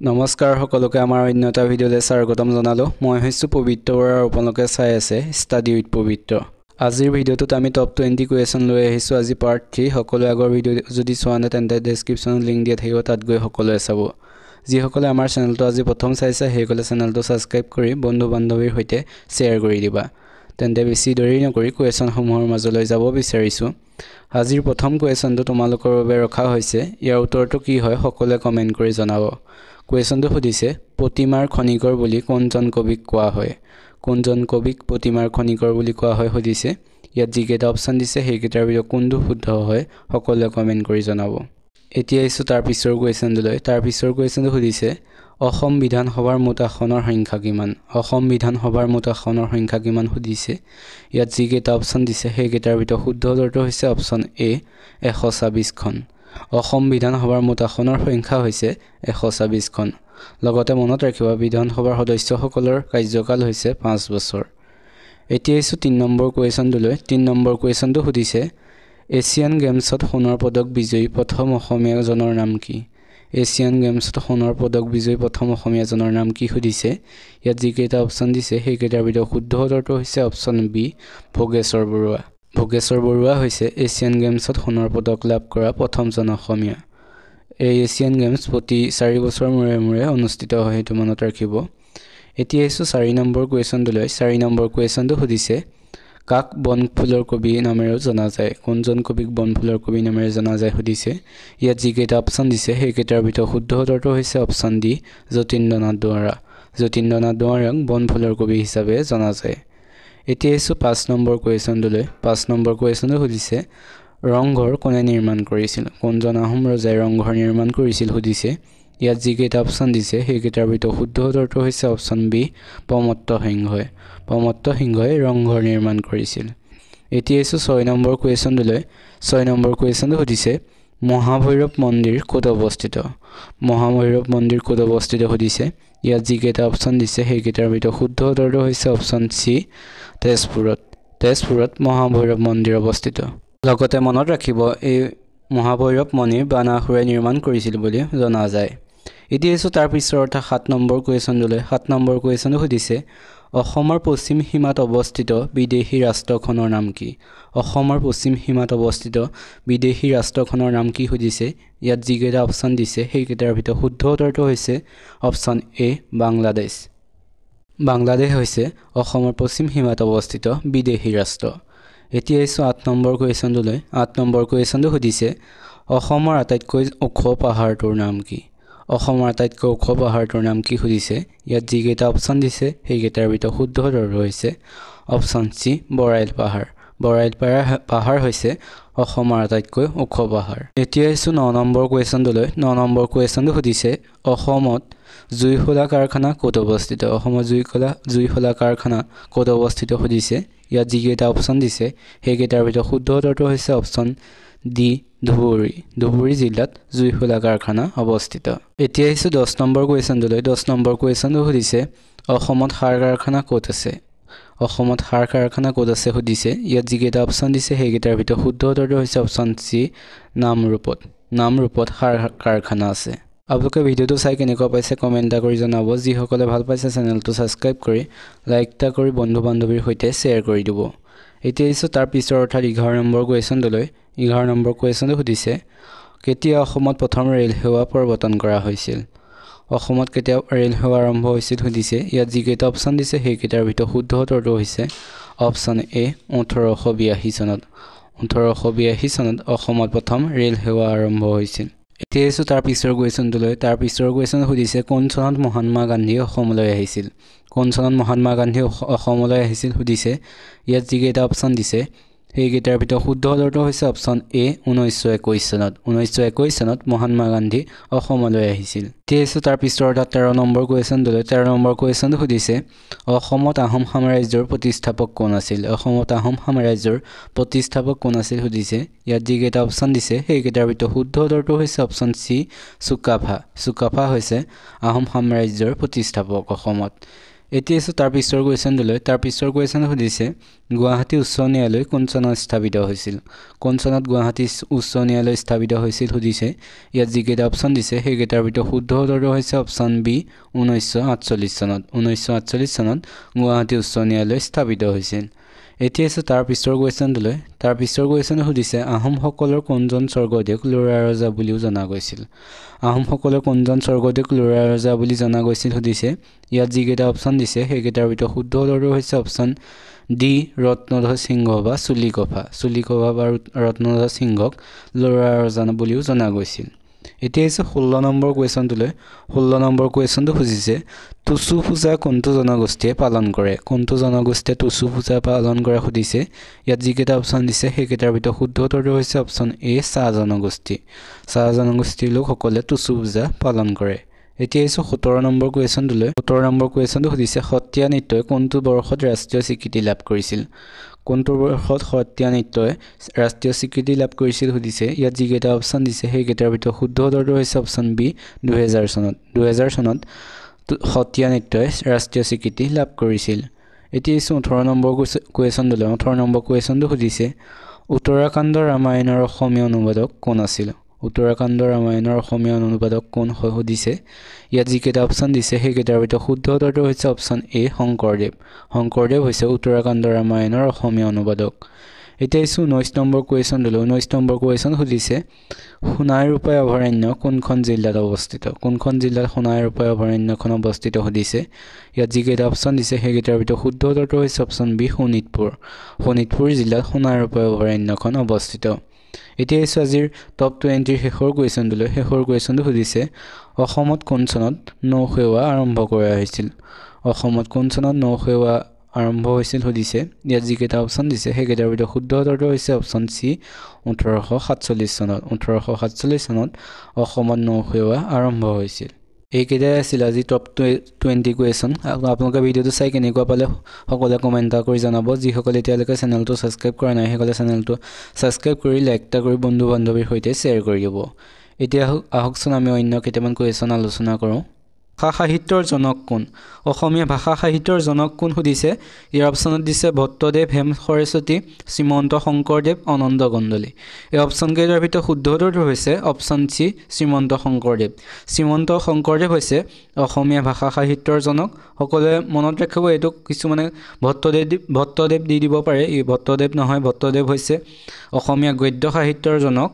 নমস্কাৰ সকলোকে আমাৰ অন্য এটা ভিডিঅ'লৈ স্বাগতম জনালো। মই হৈছোঁ পবিত্ৰ আৰু আপোনালোকে চাই আছে ষ্টাডি উইথ পবিত্ৰ। আজিৰ ভিডিঅ'টোত আমি টপ 20 কুৱেশ্যন লৈ আহিছোঁ। আজি পাৰ্ট 3। সকলোৱে আগৰ ভিডিঅ' যদি চোৱা নাই তেন্তে ডেছক্ৰিপশ্যনত লিংক দিয়া থাকিব, তাত গৈ সকলোৱে চাব। যিসকলে আমাৰ চেনেলটো আজি প্ৰথম চাইছে সেইসকলে চেনেলটো ছাবস্ক্ৰাইব কৰি বন্ধু বান্ধৱীৰ সৈতে শ্বেয়াৰ কৰি দিবা। তেন্তে বেছি দেৰি নকৰি কুৱেশ্যনসমূহৰ মাজলৈ যাব বিচাৰিছোঁ। আজিৰ প্ৰথম কুৱেশ্যনটো তোমালোকৰ বাবে ৰখা হৈছে। ইয়াৰ উত্তৰটো কি হয় সকলোৱে কমেণ্ট কৰি জনাব। কুৱেশ্যনটো সুধিছে, প্ৰতিমাৰ খনিকৰ বুলি কোনজন কবিক কোৱা হয়? কোনজন কবিক প্ৰতিমাৰ খনিকৰ বুলি কোৱা হয় সুধিছে। ইয়াত যিকেইটা অপশ্যন দিছে সেইকেইটাৰ ভিতৰত কোনটো শুদ্ধ হয় সকলোৱে কমেণ্ট কৰি জনাব। এতিয়া আহিছোঁ তাৰ পিছৰ কুৱেশ্যনটোলৈ। তাৰ পিছৰ কুৱেশ্যনটো সুধিছে, অসম বিধানসভাৰ মুঠ আসনৰ সংখ্যা কিমান? অসম বিধানসভাৰ মুঠ আসনৰ সংখ্যা কিমান সুধিছে। ইয়াত যিকেইটা অপশ্যন দিছে সেইকেইটাৰ ভিতৰত শুদ্ধ উত্তৰটো হৈছে অপশ্যন এ 126খন। অসম বিধানসভাৰ মুঠ আসনৰ সংখ্যা হৈছে 126খন। লগতে মনত ৰাখিবা বিধানসভাৰ সদস্যসকলৰ কাৰ্যকাল হৈছে 5 বছৰ। এতিয়া আহিছোঁ 3 নম্বৰ কুৱেশ্যনটোলৈ। 3 নম্বৰ কুৱেশ্যনটো সুধিছে, এছিয়ান গেমছত সোণৰ পদক বিজয়ী প্ৰথম অসমীয়াজনৰ নাম কি? এছিয়ান গেমছত সোণৰ পদক বিজয়ী প্ৰথম অসমীয়াজনৰ নাম কি সুধিছে। ইয়াত যিকেইটা অপশ্যন দিছে সেইকেইটাৰ ভিতৰত শুদ্ধ উত্তৰটো হৈছে অপশ্যন বি ভোগেশ্বৰ বৰুৱা। ভোগেশ্বৰ বৰুৱা হৈছে এছিয়ান গেমছত সোণৰ পদক লাভ কৰা প্ৰথমজন অসমীয়া। এই এছিয়ান গেমছ প্ৰতি 4 বছৰ মূৰে মূৰে অনুষ্ঠিত হয়, সেইটো মনত ৰাখিব। এতিয়া আহিছোঁ 4 নম্বৰ কুৱেশ্যনটোলৈ। 4 নম্বৰ কুৱেশ্যনটো সুধিছে, কাক বনফুলৰ কবি নামেৰেও জনা যায়? কোনজন কবিক বনফুলৰ কবি নামেৰে জনা যায় সুধিছে। ইয়াত যিকেইটা অপশ্যন দিছে সেইকেইটাৰ ভিতৰত শুদ্ধ উত্তৰটো হৈছে অপশ্যন ডি যতীন্দ্ৰনাথ দুৱৰা। যতীন্দ্ৰনাথ দুৱৰাক বনফুলৰ কবি হিচাপে জনা যায়। এতিয়া আহিছোঁ 5 নম্বৰ কুৱেশ্যনটোলৈ। 5 নম্বৰ কুৱেশ্যনটো সুধিছে, ৰংঘৰ কোনে নিৰ্মাণ কৰিছিল? কোনজন আহোম ৰজাই ৰংঘৰ নিৰ্মাণ কৰিছিল সুধিছে। ইয়াত যিকেইটা অপশ্যন দিছে সেইকেইটাৰ ভিতৰত শুদ্ধ উত্তৰটো হৈছে অপশ্যন বি প্ৰমত্ত সিংহই। প্ৰমত্ত সিংহই ৰংঘৰ নিৰ্মাণ কৰিছিল। এতিয়া আহিছোঁ 6 নম্বৰ কুৱেশ্যনটোলৈ। 6 নম্বৰ কুৱেশ্যনটো সুধিছে, মহাভৈৰৱ মন্দিৰ ক'ত অৱস্থিত? মহাভৈৰৱ মন্দিৰ ক'ত অৱস্থিত সুধিছে। ইয়াত যিকেইটা অপশ্যন দিছে সেইকেইটাৰ ভিতৰত শুদ্ধ উত্তৰটো হৈছে অপশ্যন চি তেজপুৰত। তেজপুৰত মহাভৈৰৱ মন্দিৰ অৱস্থিত। লগতে মনত ৰাখিব এই মহাভৈৰৱ মন্দিৰ বানাসুৰে নিৰ্মাণ কৰিছিল বুলি জনা যায়। এতিয়া আহিছোঁ তাৰ পিছৰ অৰ্থাৎ 7 নম্বৰ কুৱেশ্যনটোলৈ। 7 নম্বৰ কুৱেশ্যনটো সুধিছে, অসমৰ পশ্চিম সীমাত অৱস্থিত বিদেশী ৰাষ্ট্ৰখনৰ নাম কি? অসমৰ পশ্চিম সীমাত অৱস্থিত বিদেশী ৰাষ্ট্ৰখনৰ নাম কি সুধিছে। ইয়াত যিকেইটা অপশ্যন দিছে সেইকেইটাৰ ভিতৰত শুদ্ধ উত্তৰটো হৈছে অপশ্যন এ বাংলাদেশ। বাংলাদেশ হৈছে অসমৰ পশ্চিম সীমাত অৱস্থিত বিদেশী ৰাষ্ট্ৰ। এতিয়া আহিছোঁ 8 নম্বৰ কুৱেশ্যনটোলৈ। 8 নম্বৰ কুৱেশ্যনটো সুধিছে, অসমৰ আটাইতকৈ ওখ পাহাৰটোৰ নাম কি? অসমৰ আটাইতকৈ ওখ পাহাৰটোৰ নাম কি সুধিছে। ইয়াত যিকেইটা অপশ্যন দিছে সেইকেইটাৰ ভিতৰত শুদ্ধ উত্তৰটো হৈছে অপশ্যন চি বৰাইল পাহাৰ। বৰাইল পাহাৰ হৈছে অসমৰ আটাইতকৈ ওখ পাহাৰ। এতিয়া আহিছোঁ 9 নম্বৰ কুৱেশ্যনটোলৈ। 9 নম্বৰ কুৱেশ্যনটো সুধিছে, অসমত জুইশলা কাৰখানা ক'ত অৱস্থিত? অসমত জুইশলা কাৰখানা ক'ত অৱস্থিত সুধিছে। ইয়াত যিকেইটা অপশ্যন দিছে সেইকেইটাৰ ভিতৰত শুদ্ধ উত্তৰটো হৈছে অপশ্যন ডি ধুবুৰী। ধুবুৰী জিলাত জুইশলা কাৰখানা অৱস্থিত। এতিয়া আহিছোঁ 10 নম্বৰ কুৱেশ্যনটোলৈ। 10 নম্বৰ কুৱেশ্যনটো সুধিছে, অসমত সাৰ কাৰখানা ক'ত আছে? অসমত সাৰ কাৰখানা ক'ত আছে সুধিছে। ইয়াত যিকেইটা অপশ্যন দিছে সেইকেইটাৰ ভিতৰত শুদ্ধ উত্তৰটো হৈছে অপশ্যন চি নামৰূপত। নামৰূপত সাৰ কাৰখানা আছে। আপোনালোকে ভিডিঅ'টো চাই কেনেকুৱা পাইছে কমেণ্ট এটা কৰি জনাব। যিসকলে ভাল পাইছে চেনেলটো ছাবস্ক্ৰাইব কৰি লাইক এটা কৰি বন্ধু বান্ধৱীৰ সৈতে শ্বেয়াৰ কৰি দিব। এতিয়া আহিছোঁ তাৰ পিছৰ অৰ্থাৎ 11 নম্বৰ কুৱেশ্যনটোলৈ। 11 নম্বৰ কুৱেশ্যনটো সুধিছে, কেতিয়া অসমত প্ৰথম ৰেল সেৱা প্ৰৱৰ্তন কৰা হৈছিল? অসমত কেতিয়া ৰেল সেৱা আৰম্ভ হৈছিল সুধিছে। ইয়াত যিকেইটা অপশ্যন দিছে সেইকেইটাৰ ভিতৰত শুদ্ধ উত্তৰটো হৈছে অপশ্যন এ 1882 চনত। 1882 চনত অসমত প্ৰথম ৰেল সেৱা আৰম্ভ হৈছিল। এতিয়া আহিছোঁ তাৰ পিছৰ কুৱেশ্যনটোলৈ। তাৰ পিছৰ কুৱেশ্যন সুধিছে, কোন চনত মহাত্মা গান্ধী অসমলৈ আহিছিল? কোন চনত মহাত্মা গান্ধী অসমলৈ আহিছিল সুধিছে। ইয়াত যিকেইটা অপশ্যন দিছে সেইকেইটাৰ ভিতৰত শুদ্ধ উত্তৰটো হৈছে অপশ্যন এ 1921 চনত। 1921 চনত মহাত্মা গান্ধী অসমলৈ আহিছিল। এতিয়া আহিছোঁ তাৰ পিছৰ অৰ্থাৎ 13 নম্বৰ কুৱেশ্যনটোলৈ। 13 নম্বৰ কুৱেশ্যনটো সুধিছে, অসমত আহোম সাম্ৰাজ্যৰ প্ৰতিষ্ঠাপক কোন আছিল? অসমত আহোম সাম্ৰাজ্যৰ প্ৰতিষ্ঠাপক কোন আছিল সুধিছে। ইয়াত যিকেইটা অপশ্যন দিছে সেইকেইটাৰ ভিতৰত শুদ্ধ উত্তৰটো হৈছে অপশ্যন চি চুকাফা। চুকাফা হৈছে আহোম সাম্ৰাজ্যৰ প্ৰতিষ্ঠাপক অসমত। এতিয়া আছে তাৰ পিছৰ কুৱেশ্যনটোলৈ তাৰ পিছৰ কুৱেশ্যন সুধিছে গুৱাহাটী উচ্চ ন্যায়ালয় কোন চনত স্থাপিত হৈছিল কোন চনত গুৱাহাটী উচ্চ ন্যায়ালয় স্থাপিত হৈছিল সুধিছে ইয়াত যিকেইটা অপশ্যন দিছে সেইকেইটাৰ ভিতৰত শুদ্ধ উত্তৰটো হৈছে অপশ্যন বি 1948 চনত 1948 চনত গুৱাহাটী উচ্চ ন্যায়ালয় স্থাপিত হৈছিল এতিয়া আছে তাৰ পিছৰ কুৱেশ্যনটোলৈ তাৰ পিছৰ কুৱেশ্যন সুধিছে আহোমসকলৰ কোনজন স্বৰ্গদেউ লৰা ৰজা বুলিও জনা গৈছিল আহোমসকলৰ কোনজন স্বৰ্গদেউ লৰা ৰজা বুলি জনা গৈছিল সুধিছে ইয়াত যিকেইটা অপশ্যন দিছে সেইকেইটাৰ ভিতৰত শুদ্ধ উত্তৰটো হৈছে অপশ্যন ডি ৰত্নধৰ সিংহ বা চুলিকভা বা ৰত্নধৰ সিংহক লৰা ৰজা বুলিও জনা গৈছিল এতিয়া আছে 16 নম্বৰ কুৱেশ্যনটোলৈ 16 নম্বৰ কুৱেশ্যনটো খুজিছে টুচু পূজা কোনটো জনগোষ্ঠীয়ে পালন কৰে কোনটো জনগোষ্ঠীয়ে টুচু পূজা পালন কৰে সুধিছে ইয়াত যিকেইটা অপশ্যন দিছে সেইকেইটাৰ ভিতৰত শুদ্ধ উত্তৰটো হৈছে অপশ্যন এ চাহ জনগোষ্ঠীৰ লোকসকলে টুচু পূজা পালন কৰে এতিয়া আছে 17 নম্বৰ কুৱেশ্যনটোলৈ 17 নম্বৰ কুৱেশ্যনটো সুধিছে সত্ৰীয়া নৃত্যই কোনটো বৰ্ষত ৰাষ্ট্ৰীয় স্বীকৃতি লাভ কৰিছিল কোনটো বৰ্ষত সত্ৰীয়া নৃত্যই ৰাষ্ট্ৰীয় স্বীকৃতি লাভ কৰিছিল সুধিছে ইয়াত যিকেইটা অপশ্যন দিছে সেইকেইটাৰ ভিতৰত শুদ্ধ উত্তৰটো হৈছে অপশ্যন বি 2000 চনত সত্ৰীয়া নৃত্যই ৰাষ্ট্ৰীয় স্বীকৃতি লাভ কৰিছিল এতিয়া 18 নম্বৰ কুৱেশ্যনটোলৈ 18 নম্বৰ কুৱেশ্যনটো সুধিছে উত্তৰাখণ্ড ৰামায়ণৰ অসমীয়া অনুবাদক কোন আছিল উত্তৰাখণ্ড ৰামায়ণৰ অসমীয়া অনুবাদক কোন হয় সুধিছে ইয়াত যিকেইটা অপশ্যন দিছে সেইকেইটাৰ ভিতৰত শুদ্ধ উত্তৰটো হৈছে অপশ্যন এ শংকৰদেৱ হৈছে উত্তৰাখণ্ড ৰামায়ণৰ অসমীয়া অনুবাদক এতিয়া 19 নম্বৰ কুৱেশ্যনটোলৈ 19 নম্বৰ কুৱেশ্যন সুধিছে সোণাই ৰূপাই অভয়াৰণ্য কোনখন জিলাত অৱস্থিত কোনখন জিলাত সোণাই ৰূপাই অভয়াৰণ্যখন অৱস্থিত সুধিছে ইয়াত যিকেইটা অপশ্যন দিছে সেইকেইটাৰ ভিতৰত শুদ্ধ উত্তৰটো হৈছে অপশ্যন বি শোণিতপুৰ জিলাত সোণাই ৰূপাই অভয়াৰণ্যখন অৱস্থিত এতিয়া আজিৰ টপ 20 শেষৰ কুৱেশ্যনটো সুধিছে অসমত কোন চনত নৌসেৱা আৰম্ভ কৰা হৈছিল অসমত কোন চনত নৌসেৱা আৰম্ভ হৈছিল সুধিছে ইয়াত যিকেইটা অপশ্যন দিছে সেইকেইটাৰ ভিতৰত শুদ্ধ উত্তৰটো হৈছে অপশ্যন সি 1847 চনত অসমত নৌসেৱা আৰম্ভ হৈছিল এইকেইটাই আছিল আজি টপ 20 কুৱেশ্যন আপোনালোকে ভিডিঅ'টো চাই কেনেকুৱা পালে সকলোৱে কমেণ্ট কৰি জনাব যিসকলে এতিয়ালৈকে চেনেলটো ছাবস্ক্ৰাইব কৰা নাই সেইসকলে চেনেলটো ছাবস্ক্ৰাইব কৰি লাইক কৰি বন্ধু বান্ধৱীৰ সৈতে শ্বেয়াৰ কৰি দিব এতিয়া আহকচোন আমি অন্য কেইটামান কুৱেশ্যন আলোচনা কৰোঁ ভাষা সাহিত্যৰ জনক কোন অসমীয়া ভাষা সাহিত্যৰ জনক কোন সুধিছে ইয়াৰ অপশ্যনত দিছে ভট্টদেৱ হেম সৰস্বতী শ্ৰীমন্ত শংকৰদেৱ অনন্ত গণ্ডলী এই অপশ্যন কেইটাৰ ভিতৰত শুদ্ধ উত্তৰটো হৈছে অপশ্যন সি শ্ৰীমন্ত শংকৰদেৱ হৈছে অসমীয়া ভাষা সাহিত্যৰ জনক সকলোৱে মনত ৰাখিব এইটো কিছুমানে ভট্টদেৱ দি দিব পাৰে এই ভট্টদেৱ নহয় ভট্টদেৱ হৈছে অসমীয়া গদ্য সাহিত্যৰ জনক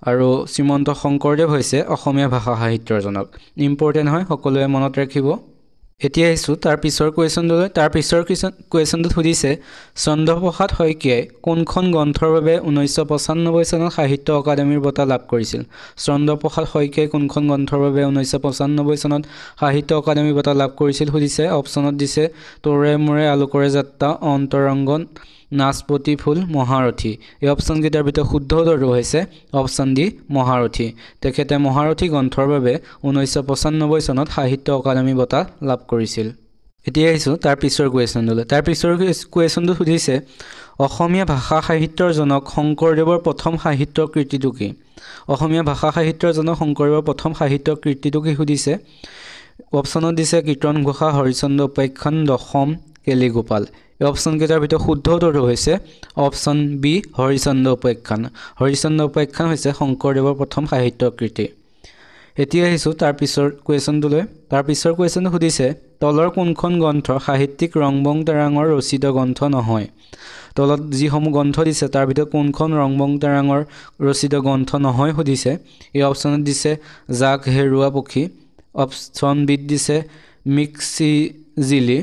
আৰু শ্ৰীমন্ত শংকৰদেৱ হৈছে অসমীয়া ভাষা সাহিত্যৰ জনক ইম্পৰ্টেণ্ট হয় সকলোৱে মনত ৰাখিব এতিয়া আহিছোঁ তাৰ পিছৰ কুৱেশ্যনটোলৈ তাৰ পিছৰ কুৱেশ্যনটোত সুধিছে চন্দ্ৰপ্ৰসাদ শইকীয়াই কোনখন গ্ৰন্থৰ বাবে 1995 চনত সাহিত্য অকাডেমীৰ বঁটা লাভ কৰিছিল চন্দ্ৰপ্ৰসাদ শইকীয়াই কোনখন গ্ৰন্থৰ বাবে 1995 চনত সাহিত্য অকাডেমী বঁটা লাভ কৰিছিল সুধিছে অপশ্যনত দিছে তোৰে মোৰে আলোকৰে যাত্ৰা অন্তৰংগন নাচপতি ফুল মহাৰথী এই অপশ্যন কেইটাৰ ভিতৰত শুদ্ধ উত্তৰটো হৈছে অপশ্যন ডি মহাৰথী তেখেতে মহাৰথী গ্ৰন্থৰ বাবে 1995 চনত সাহিত্য অকাডেমী বঁটা লাভ কৰিছিল এতিয়া আহিছোঁ তাৰ পিছৰ কুৱেশ্যনটোলৈ তাৰ পিছৰ কুৱেশ্যনটো সুধিছে অসমীয়া ভাষা সাহিত্যৰ জনক শংকৰদেৱৰ প্ৰথম সাহিত্য কৃতিটো কি অসমীয়া ভাষা সাহিত্যৰ জনক শংকৰদেৱৰ প্ৰথম সাহিত্য কৃতিটো কি সুধিছে অপশ্যনত দিছে কীৰ্তন ঘোষা হৰিচন্দ্ৰ উপাখ্যান দশম কেলিগোপাল এই অপশ্যন কেইটাৰ ভিতৰত শুদ্ধ উত্তৰটো হৈছে অপশ্যন বি হৰিচন্দ্ৰ উপাখ্যান হৈছে শংকৰদেৱৰ প্ৰথম সাহিত্য কৃতি এতিয়া আহিছোঁ তাৰ পিছৰ কুৱেশ্যনটোলৈ তাৰ পিছৰ কুৱেশ্যনটো সুধিছে তলৰ কোনখন গ্ৰন্থ সাহিত্যিক ৰংবং তাৰাঙৰ ৰচিত গ্ৰন্থ নহয় তলত যিসমূহ গ্ৰন্থ দিছে তাৰ ভিতৰত কোনখন ৰংবং তাৰাঙৰ ৰচিত গ্ৰন্থ নহয় সুধিছে এই অপশ্যনত দিছে জাক হেৰুৱা পক্ষী অপশ্যন বিত দিছে মিক্সিজিলি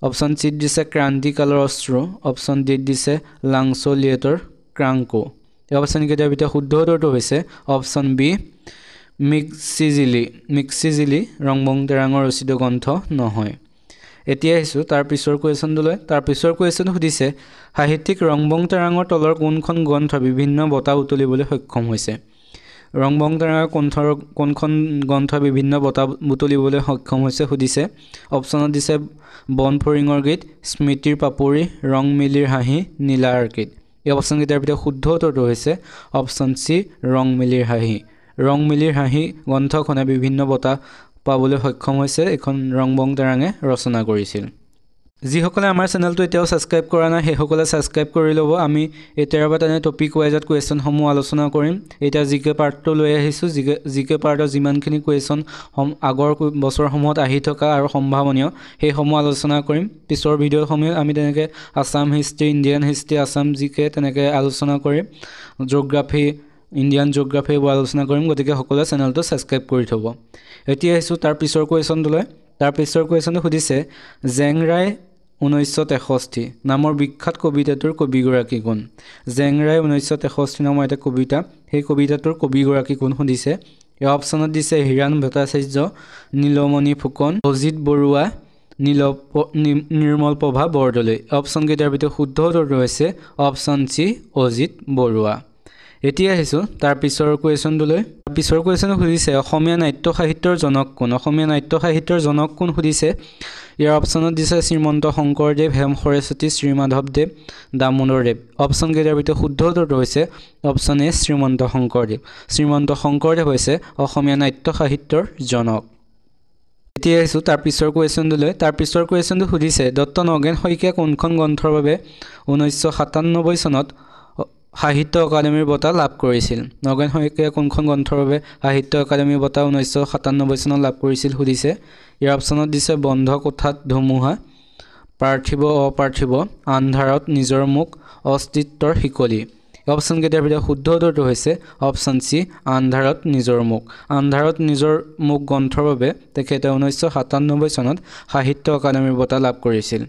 অপশ্যন চিত দিছে ক্ৰান্তিকালৰ অশ্ৰু অপশ্যন ডিত দিছে লাংচলিয়েটৰ ক্ৰাংকো এই অপশ্যন কেইটাৰ ভিতৰত শুদ্ধ উত্তৰটো হৈছে অপশ্যন বি মিক্সিজিলি ৰংবং তাৰাঙৰ ৰচিত গ্ৰন্থ নহয় এতিয়া আহিছোঁ তাৰ পিছৰ কুৱেশ্যনটোলৈ তাৰ পিছৰ কুৱেশ্যন সুধিছে সাহিত্যিক ৰংবং তাৰাঙৰ তলৰ কোনখন গ্ৰন্থ বিভিন্ন বঁটা বুটলিবলৈ সক্ষম হৈছে ৰংবং তাৰাঙৰ কোনখন গ্ৰন্থ বিভিন্ন বঁটা বুটলিবলৈ সক্ষম হৈছে সুধিছে অপশ্যনত দিছে বন ফৰিঙৰ গীত স্মৃতিৰ পাপৰি ৰং মিলিৰ হাঁহি নীলা অৰ্কিড এই অপশ্যন কেইটাৰ ভিতৰত শুদ্ধ উত্তৰটো হৈছে অপশ্যন চি ৰং মিলিৰ হাঁহি গ্ৰন্থখনে বিভিন্ন বঁটা পাবলৈ সক্ষম হৈছে এখন ৰংবং তেৰাঙে ৰচনা কৰিছিল যিসকলে আমাৰ চেনেলটো এতিয়াও সাবস্ক্ৰাইব কৰা নাই সেইসকলে সাবস্ক্ৰাইব কৰি ল'ব আমি এতিয়াৰ পৰা তেনে টপিক ওয়াইজত কোৱেশ্চনসমূহ আলোচনা কৰিম এটা জিকে পাৰ্টটো লৈ আহিছো জিকে পাৰ্টৰ যিমানখিনি কোৱেশ্চন আগৰ বছৰসমূহত আহি থকা আৰু সম্ভাৱনীয় সেইসমূহ আলোচনা কৰিম পিছৰ ভিডিঅ'সমূহত আমি তেনেকৈ Assam history Indian history Assam জিকে তেনেকৈ আলোচনা কৰিম জিঅ'গ্ৰাফি ইণ্ডিয়ান জিঅ'গ্ৰাফি আলোচনা কৰিম গতিকে সকলোৱে চেনেলটো সাবস্ক্ৰাইব কৰি থব এতিয়া আহিছো তাৰ পিছৰ কোৱেশ্চনটোলৈ তাৰ পিছৰ কোৱেশ্চনটো সুধিছে জেংৰাই 1963 নামৰ বিখ্যাত কবিতাটোৰ কবিগৰাকী কোন জেংৰাই 1963 নামৰ এটা কবিতা সেই কবিতাটোৰ কবিগৰাকী কোন সুধিছে এই অপচনত দিছে হিৰাণ ভট্টাচাৰ্য নীলমণি ফুকন অজিত বৰুৱা নিৰ্মল প্ৰভা বৰদলৈ অপচন কেইটাৰ ভিতৰত শুদ্ধ উত্তৰটো হৈছে অপচন চি অজিত বৰুৱা এতিয়া আহিছো তাৰ পিছৰ কোৱেশ্চনটোলৈ পিছৰ কোৱেশ্চন সুধিছে অসমীয়া নাট্য সাহিত্যৰ জনক কোন অসমীয়া নাট্য সাহিত্যৰ জনক কোন সুধিছে ইয়াৰ অপচনত দিছে শ্ৰীমন্ত শংকৰদেৱ হেম সৰস্বতী শ্ৰীমাধৱদেৱ দামোদৰদেৱ অপচন কেইটাৰ ভিতৰত শুদ্ধ উত্তৰটো হৈছে অপচন এ শ্ৰীমন্ত শংকৰদেৱ হৈছে অসমীয়া নাট্য সাহিত্যৰ জনক এতিয়া আহিছো তাৰ পিছৰ কোৱেশ্চনটোলৈ তাৰ পিছৰ কোৱেশ্চনটো সুধিছে ডক্টৰ নগেন শইকীয়া কোনখন গ্ৰন্থৰ বাবে 1997 চনত সাহিত্য একাডেমীৰ বঁটা লাভ কৰিছিল নগেন শইকীয়া কোনখন গ্ৰন্থৰ বাবে সাহিত্য একাডেমীৰ বঁটা 1997 চনত লাভ কৰিছিল সুধিছে ইয়াৰ অপচনত দিছে বন্ধ কোঠাত ধুমুহা পাৰ্থিব অপাৰ্থিব আন্ধাৰত নিজৰ মুখ অস্তিত্বৰ শিকলি অপচন কেইটাৰ ভিতৰত শুদ্ধ উত্তৰটো হৈছে অপচন চি আন্ধাৰত নিজৰ মুখ গ্ৰন্থৰ বাবে তেখেতে 1997 চনত সাহিত্য একাডেমীৰ বঁটা লাভ কৰিছিল